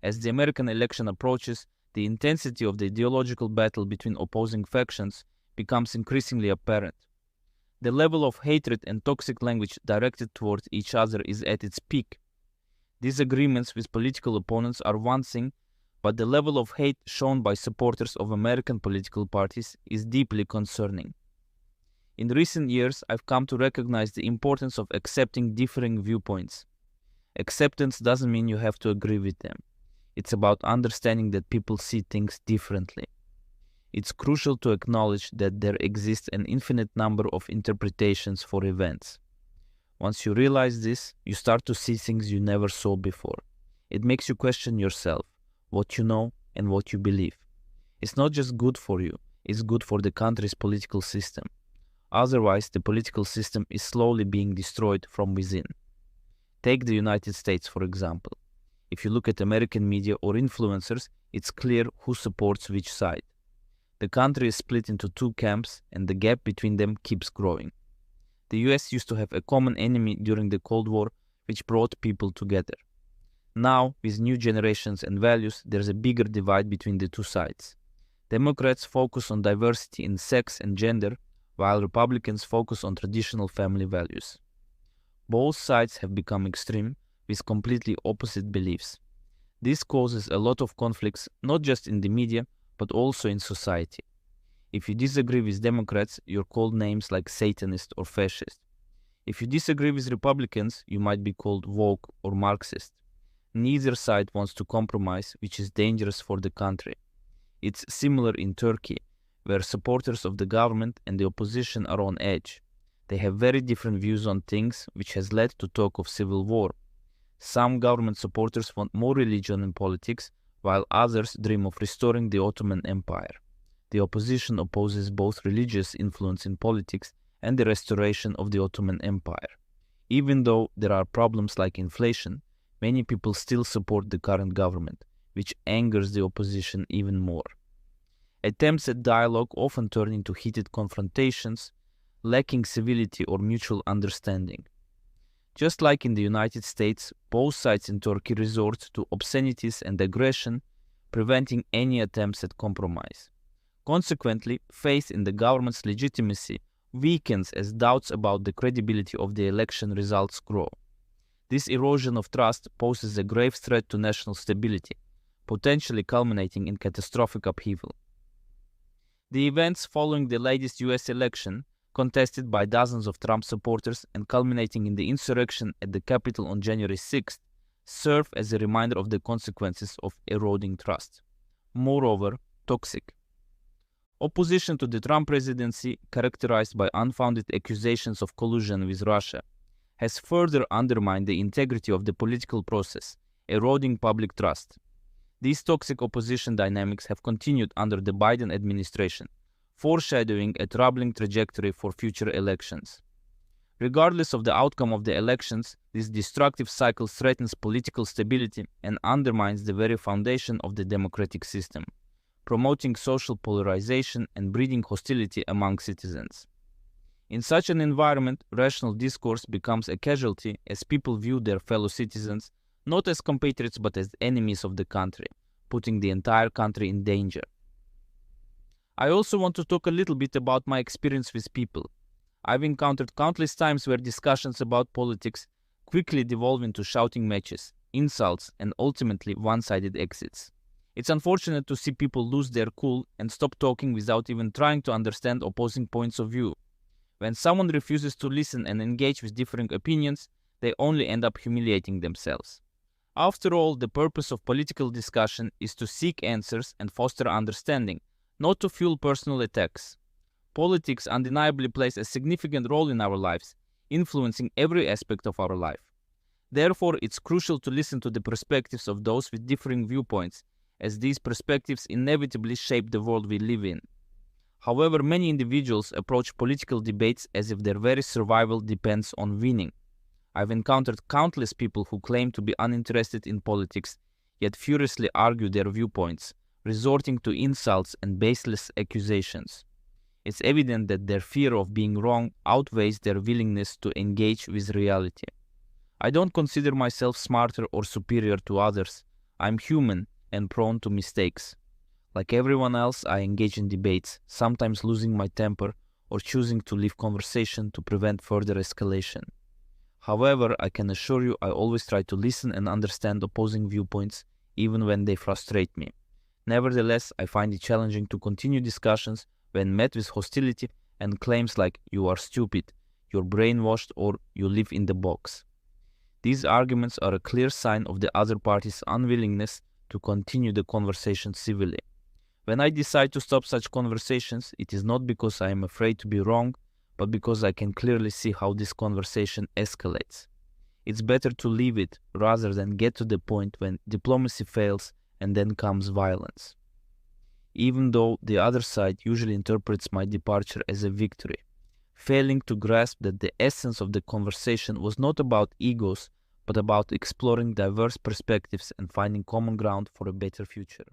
As the American election approaches, the intensity of the ideological battle between opposing factions becomes increasingly apparent. The level of hatred and toxic language directed towards each other is at its peak. Disagreements with political opponents are one thing, but the level of hate shown by supporters of American political parties is deeply concerning. In recent years, I've come to recognize the importance of accepting differing viewpoints. Acceptance doesn't mean you have to agree with them. It's about understanding that people see things differently. It's crucial to acknowledge that there exists an infinite number of interpretations for events. Once you realize this, you start to see things you never saw before. It makes you question yourself, what you know, and what you believe. It's not just good for you, it's good for the country's political system. Otherwise, the political system is slowly being destroyed from within. Take the United States, for example. If you look at American media or influencers, it's clear who supports which side. The country is split into two camps, and the gap between them keeps growing. The US used to have a common enemy during the Cold War, which brought people together. Now, with new generations and values, there's a bigger divide between the two sides. Democrats focus on diversity in sex and gender, while Republicans focus on traditional family values. Both sides have become extreme, with completely opposite beliefs. This causes a lot of conflicts, not just in the media, but also in society. If you disagree with Democrats, you're called names like Satanist or Fascist. If you disagree with Republicans, you might be called woke or Marxist. Neither side wants to compromise, which is dangerous for the country. It's similar in Turkey, where supporters of the government and the opposition are on edge. They have very different views on things, which has led to talk of civil war. Some government supporters want more religion in politics, while others dream of restoring the Ottoman Empire. The opposition opposes both religious influence in politics and the restoration of the Ottoman Empire. Even though there are problems like inflation, many people still support the current government, which angers the opposition even more. Attempts at dialogue often turn into heated confrontations, lacking civility or mutual understanding. Just like in the United States, both sides in Turkey resort to obscenities and aggression, preventing any attempts at compromise. Consequently, faith in the government's legitimacy weakens as doubts about the credibility of the election results grow. This erosion of trust poses a grave threat to national stability, potentially culminating in catastrophic upheaval. The events following the latest US election, contested by dozens of Trump supporters and culminating in the insurrection at the Capitol on January 6th, serve as a reminder of the consequences of eroding trust. Moreover, toxic. Opposition to the Trump presidency, characterized by unfounded accusations of collusion with Russia, has further undermined the integrity of the political process, eroding public trust. These toxic opposition dynamics have continued under the Biden administration, foreshadowing a troubling trajectory for future elections. Regardless of the outcome of the elections, this destructive cycle threatens political stability and undermines the very foundation of the democratic system, promoting social polarization and breeding hostility among citizens. In such an environment, rational discourse becomes a casualty as people view their fellow citizens not as compatriots but as enemies of the country, putting the entire country in danger. I also want to talk a little bit about my experience with people. I've encountered countless times where discussions about politics quickly devolve into shouting matches, insults, and ultimately one-sided exits. It's unfortunate to see people lose their cool and stop talking without even trying to understand opposing points of view. When someone refuses to listen and engage with differing opinions, they only end up humiliating themselves. After all, the purpose of political discussion is to seek answers and foster understanding, not to fuel personal attacks. Politics undeniably plays a significant role in our lives, influencing every aspect of our life. Therefore, it's crucial to listen to the perspectives of those with differing viewpoints, as these perspectives inevitably shape the world we live in. However, many individuals approach political debates as if their very survival depends on winning. I've encountered countless people who claim to be uninterested in politics, yet furiously argue their viewpoints, resorting to insults and baseless accusations. It's evident that their fear of being wrong outweighs their willingness to engage with reality. I don't consider myself smarter or superior to others. I'm human and prone to mistakes. Like everyone else, I engage in debates, sometimes losing my temper or choosing to leave conversation to prevent further escalation. However, I can assure you I always try to listen and understand opposing viewpoints, even when they frustrate me. Nevertheless, I find it challenging to continue discussions when met with hostility and claims like "you are stupid," "you're brainwashed," or "you live in the box." These arguments are a clear sign of the other party's unwillingness to continue the conversation civilly. When I decide to stop such conversations, it is not because I am afraid to be wrong, but because I can clearly see how this conversation escalates. It's better to leave it rather than get to the point when diplomacy fails and then comes violence. Even though the other side usually interprets my departure as a victory, failing to grasp that the essence of the conversation was not about egos, but about exploring diverse perspectives and finding common ground for a better future.